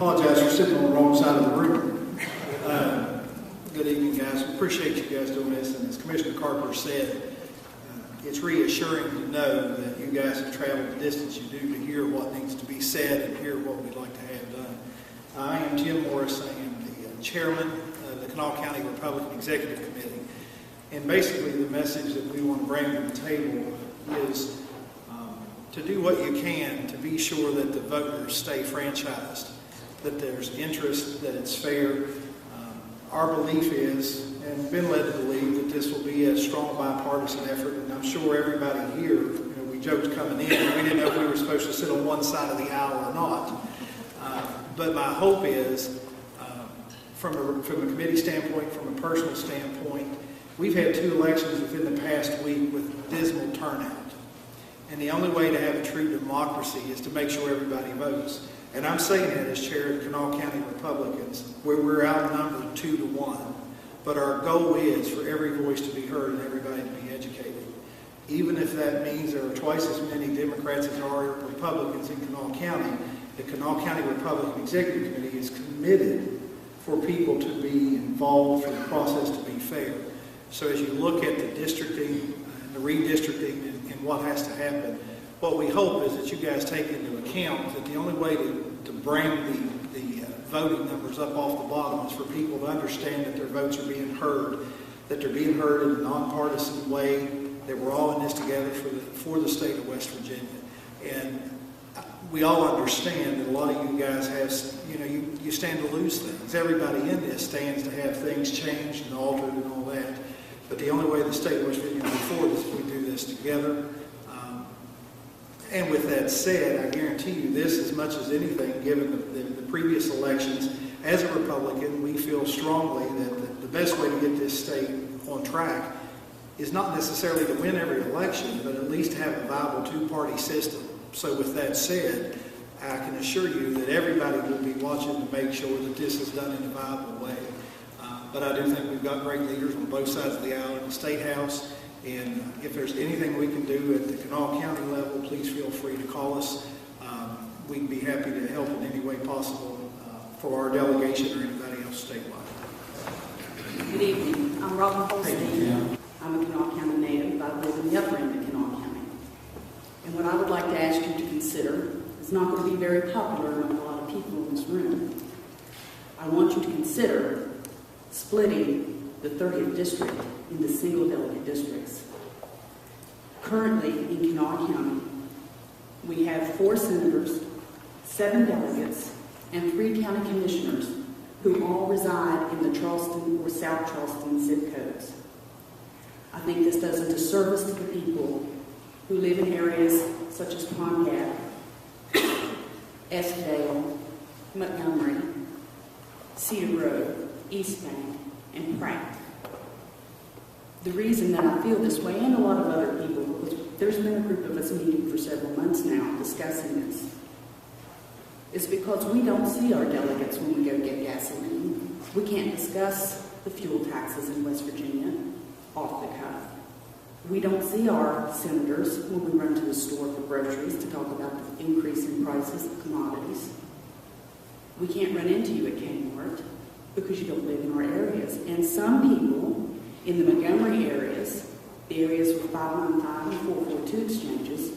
apologize for sitting on the wrong side of the room. Good evening, guys. We appreciate you guys doing this. And as Commissioner Carper said, it's reassuring to know that you guys have traveled the distance you do to hear what needs to be said and hear what we'd like to have done. I am Jim Morris. I am the chairman of the Kanawha County Republican Executive Committee. And basically the message that we want to bring to the table is to do what you can to be sure that the voters stay franchised, that there's interest, that it's fair. Our belief is, and been led to believe, that this will be a strong bipartisan effort, and I'm sure everybody here, we joked coming in, we didn't know if we were supposed to sit on one side of the aisle or not. But my hope is, from a committee standpoint, from a personal standpoint, we've had 2 elections within the past week with dismal turnout. And the only way to have a true democracy is to make sure everybody votes. And I'm saying that as chair of the Kanawha County Republicans, where we're outnumbered 2-1. But our goal is for every voice to be heard and everybody to be educated. Even if that means there are twice as many Democrats as there are Republicans in Kanawha County, the Kanawha County Republican Executive Committee is committed for people to be involved, for the process to be fair. So as you look at the districting and the redistricting and what has to happen, what we hope is that you guys take into account that the only way to bring the voting numbers up off the bottom is for people to understand that their votes are being heard, that they're being heard in a nonpartisan way, that we're all in this together for the state of West Virginia. And we all understand that a lot of you guys have, you stand to lose things. Everybody in this stands to have things changed and altered and all that. But the only way the state of West Virginia will move forward is if we do this together. And with that said, I guarantee you this, as much as anything, given the previous elections, as a Republican, we feel strongly that the best way to get this state on track is not necessarily to win every election, but at least have a viable 2-party system. So with that said, I can assure you that everybody will be watching to make sure that this is done in a viable way. But I do think we've got great leaders on both sides of the aisle in the State House. And if there's anything we can do at the Kanawha County level, please feel free to call us. We'd be happy to help in any way possible for our delegation or anybody else statewide. Good evening. I'm Robin Holstein. I'm a Kanawha County native. I live in the upper end of Kanawha County. And what I would like to ask you to consider is not going to be very popular among a lot of people in this room. I want you to consider splitting the 30th district into single delegate districts. Currently in Kanawha County, we have 4 senators, 7 delegates, and 3 county commissioners who all reside in the Charleston or South Charleston zip codes. I think this does a disservice to the people who live in areas such as Pond Gap, Eskdale, Montgomery, Cedar Grove, East Bank, and Pratt. The reason that I feel this way, and a lot of other people, because there's been a group of us meeting for several months now discussing this, is because we don't see our delegates when we go get gasoline. We can't discuss the fuel taxes in West Virginia off the cuff. We don't see our senators when we run to the store for groceries to talk about the increase in prices of commodities. We can't run into you at Kmart because you don't live in our areas. And some people in the Montgomery areas, the areas with 515 and 442 exchanges,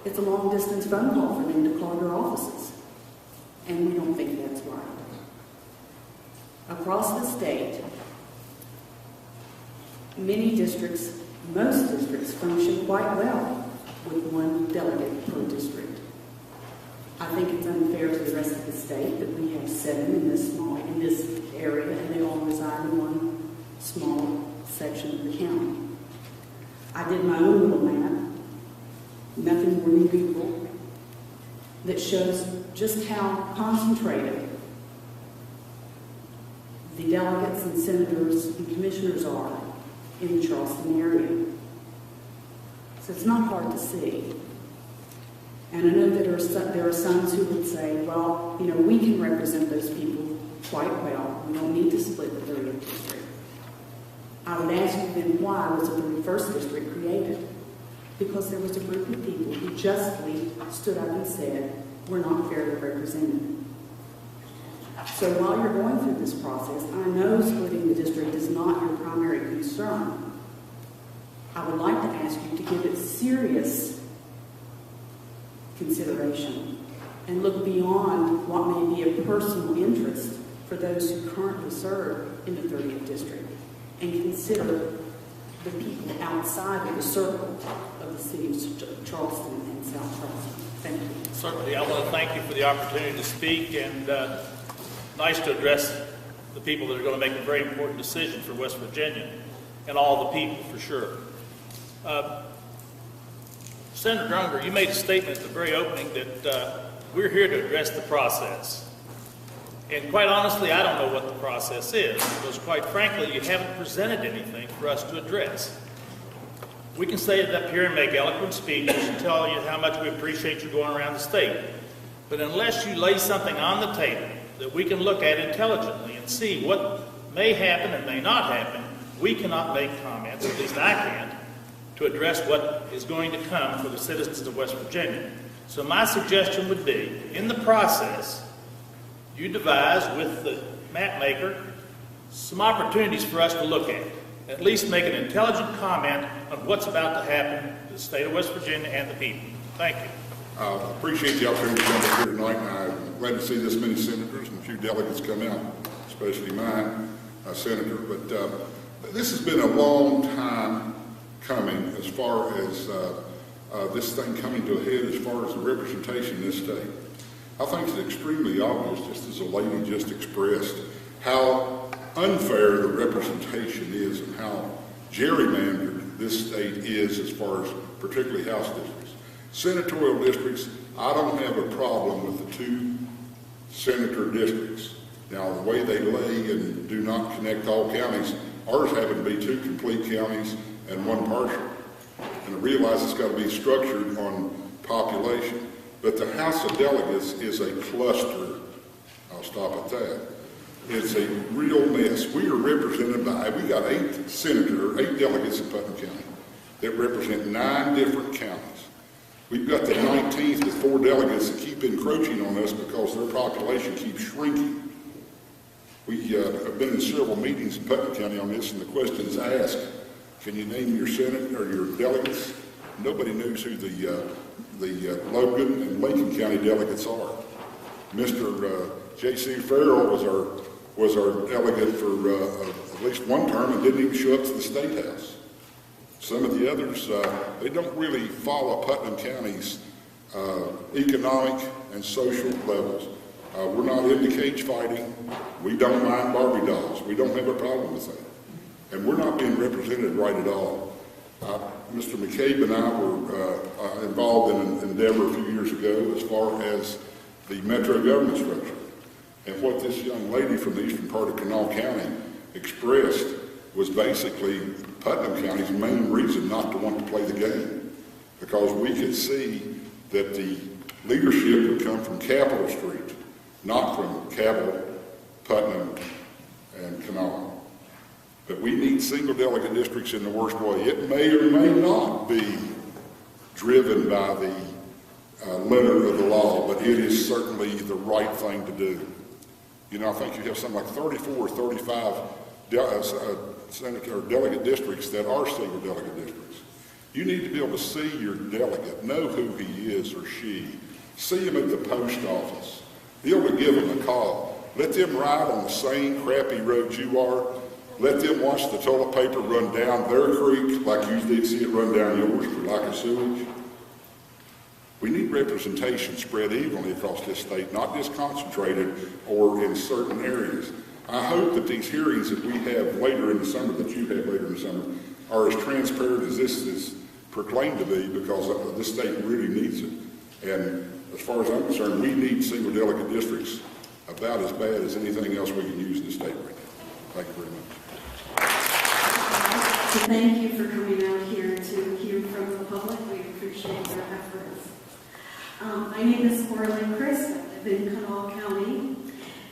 it's a long distance phone call for them to call your offices. And we don't think that's right. Across the state, many districts, most districts function quite well with 1 delegate per district. I think it's unfair to the rest of the state that we have 7 in this area, and they all reside in 1 small section of the county. I did my own little map, nothing more than Google, that shows just how concentrated the delegates and senators and commissioners are in the Charleston area. So it's not hard to see. And I know that there are some who would say, well, we can represent those people quite well. We don't need to split the 30th district. I would ask you then, why was the 31st district created? Because there was a group of people who justly stood up and said, we're not fairly represented. So while you're going through this process, I know splitting the district is not your primary concern. I would like to ask you to give it serious consideration and look beyond what may be a personal interest for those who currently serve in the 30th District and consider the people outside of the circle of the city of Charleston and South Charleston. Thank you. Certainly, I want to thank you for the opportunity to speak, and nice to address the people that are going to make a very important decision for West Virginia and all the people, for sure. Senator Drunger, you made a statement at the very opening that we're here to address the process. And quite honestly, I don't know what the process is, because quite frankly, you haven't presented anything for us to address. We can say it up here and make eloquent speeches and tell you how much we appreciate you going around the state. But unless you lay something on the table that we can look at intelligently and see what may happen and may not happen, we cannot make comments, at least I can't, to address what is going to come for the citizens of West Virginia. So my suggestion would be, in the process, you devise with the map maker some opportunities for us to look at least make an intelligent comment on what's about to happen to the state of West Virginia and the people. Thank you. I appreciate the opportunity to come up here tonight, and I'm glad to see this many senators and a few delegates come out, especially mine, Senator. But this has been a long time coming as far as this thing coming to a head as far as the representation in this state. I think it's extremely obvious, just as a lady just expressed, how unfair the representation is and how gerrymandered this state is as far as particularly House districts. Senatorial districts, I don't have a problem with the 2 senator districts. Now, the way they lay and do not connect all counties, ours happen to be 2 complete counties and 1 partial. And I realize it's got to be structured on population. But the House of Delegates is a cluster. I'll stop at that. It's a real mess. We are represented by, we got 8 delegates in Putnam County that represent 9 different counties. We've got the 19th with 4 delegates that keep encroaching on us because their population keeps shrinking. We have been in several meetings in Putnam County on this, and the question is asked, can you name your Senate or your delegates? Nobody knows who the Logan and Lincoln County delegates are. Mr. J.C. Farrell was our delegate for at least 1 term and didn't even show up to the State House. Some of the others, they don't really follow Putnam County's economic and social levels. We're not into cage fighting. We don't mind Barbie dolls. We don't have a problem with that. And we're not being represented right at all. Mr. McCabe and I were involved in an endeavor a few years ago as far as the metro government structure. And what this young lady from the eastern part of Kanawha County expressed was basically Putnam County's main reason not to want to play the game. Because we could see that the leadership would come from Capitol Street, not from Cabell, Putnam, and Kanawha. But we need single delegate districts in the worst way. It may or may not be driven by the letter of the law, but it is certainly the right thing to do. You know, I think you have something like 34 or 35 delegate districts that are single delegate districts. You need to be able to see your delegate, know who he is or she, see him at the post office, be able to give him a call. Let them ride on the same crappy roads you are. Let them watch the toilet paper run down their creek like you did see it run down yours for lack of sewage. We need representation spread evenly across this state, not just concentrated or in certain areas. I hope that these hearings that we have later in the summer, that you have later in the summer, are as transparent as this is proclaimed to be, because this state really needs it. And as far as I'm concerned, we need single delegate districts about as bad as anything else we can use in the state right now. Thank you very much. So thank you for coming out here to hear from the public. We appreciate your efforts. My name is Coralie Chris. I live in Kanawha County.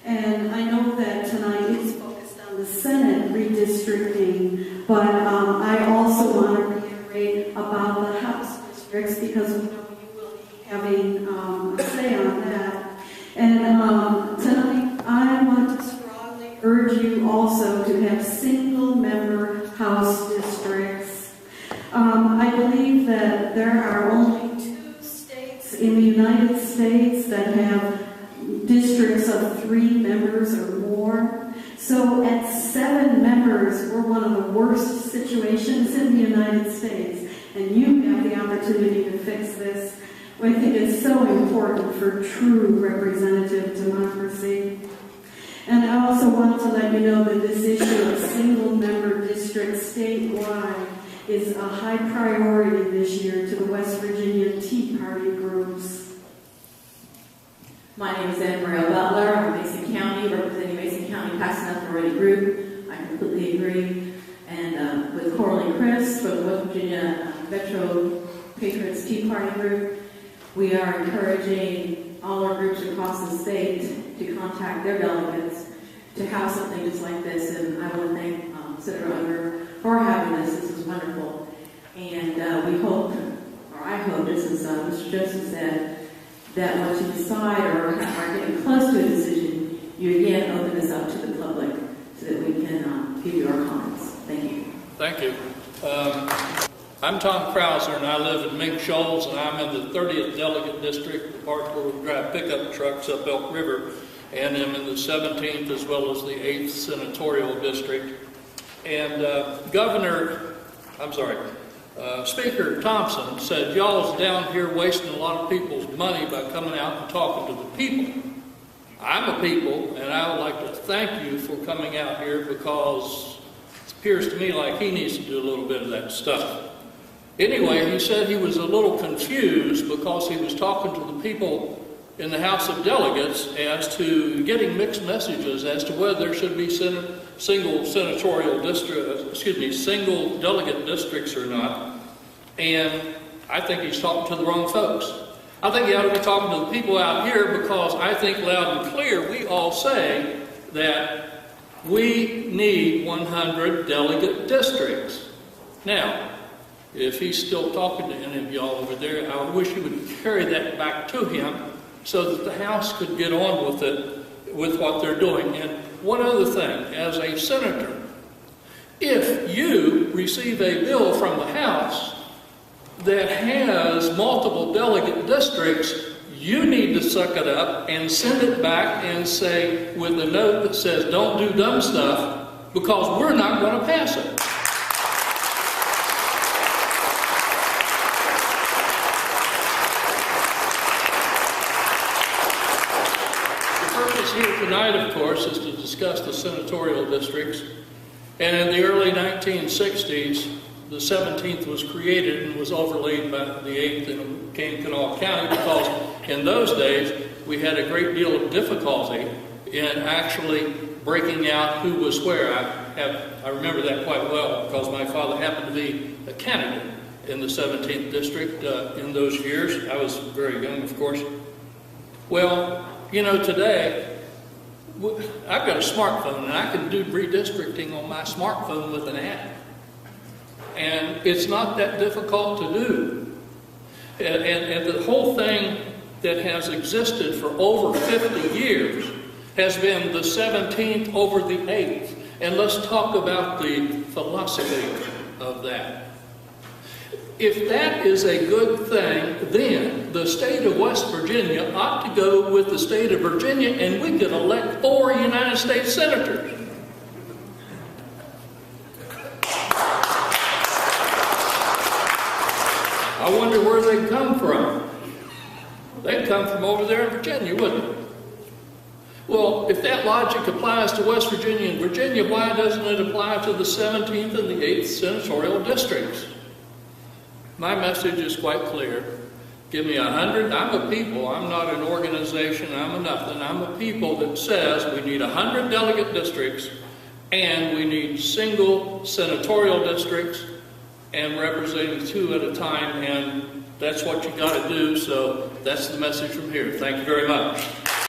And I know that tonight is focused on the Senate redistricting, but I also want to reiterate about the House districts, because we know you will be having a say on that. And tonight I'm there are only 2 states in the United States that have districts of 3 members or more. So at 7 members, we're one of the worst situations in the United States. And you have the opportunity to fix this. I think it's so important for true representative democracy. And I also want to let you know that this issue of single-member districts statewide is a high priority this year to the West Virginia Tea Party groups. My name is Anne Marie Butler. I'm Mason County, representing Mason County Pass Authority Group. I completely agree. And with Coralie Chris from the West Virginia Metro Patriots Tea Party Group, we are encouraging all our groups across the state to contact their delegates to have something just like this. And I want to thank Senator Unger for having this. This is wonderful. And we hope, or I hope, this is Mr. Joseph said, that once you decide or are getting close to a decision, you again open this up to the public so that we can give you our comments. Thank you. Thank you. I'm Tom Krauser, and I live in Mink Shoals, and I'm in the 30th Delegate District, the part where we drive pickup trucks up Elk River, and I'm in the 17th as well as the 8th Senatorial District. And Speaker Thompson said, y'all's down here wasting a lot of people's money by coming out and talking to the people. I'm a people, and I would like to thank you for coming out here because it appears to me like he needs to do a little bit of that stuff. Anyway, he said he was a little confused because he was talking to the people in the House of Delegates as to getting mixed messages as to whether there should be single delegate districts or not. And I think he's talking to the wrong folks. I think he ought to be talking to the people out here because I think loud and clear we all say that we need 100 delegate districts. Now, if he's still talking to any of y'all over there, I wish he would carry that back to him so that the House could get on with it, with what they're doing. And one other thing, as a senator, if you receive a bill from the House that has multiple delegate districts, you need to suck it up and send it back and say, with a note that says, don't do dumb stuff, because we're not going to pass it. Here tonight, of course, is to discuss the senatorial districts. And in the early 1960s, the 17th was created and was overlaid by the 8th and became Kanawha County because in those days we had a great deal of difficulty in actually breaking out who was where. I remember that quite well because my father happened to be a candidate in the 17th district in those years. I was very young, of course. Well, you know, today I've got a smartphone and I can do redistricting on my smartphone with an app. And it's not that difficult to do. And the whole thing that has existed for over 50 years has been the 17th over the 8th. And let's talk about the philosophy of that. If that is a good thing, then the state of West Virginia ought to go with the state of Virginia and we could elect 4 United States senators. I wonder where they'd come from. They'd come from over there in Virginia, wouldn't it? Well, if that logic applies to West Virginia and Virginia, why doesn't it apply to the 17th and the 8th senatorial districts? My message is quite clear. Give me 100. I'm a people. I'm not an organization. I'm a nothing. I'm a people that says we need 100 delegate districts and we need single senatorial districts and representing 2 at a time. And that's what you got to do. So that's the message from here. Thank you very much.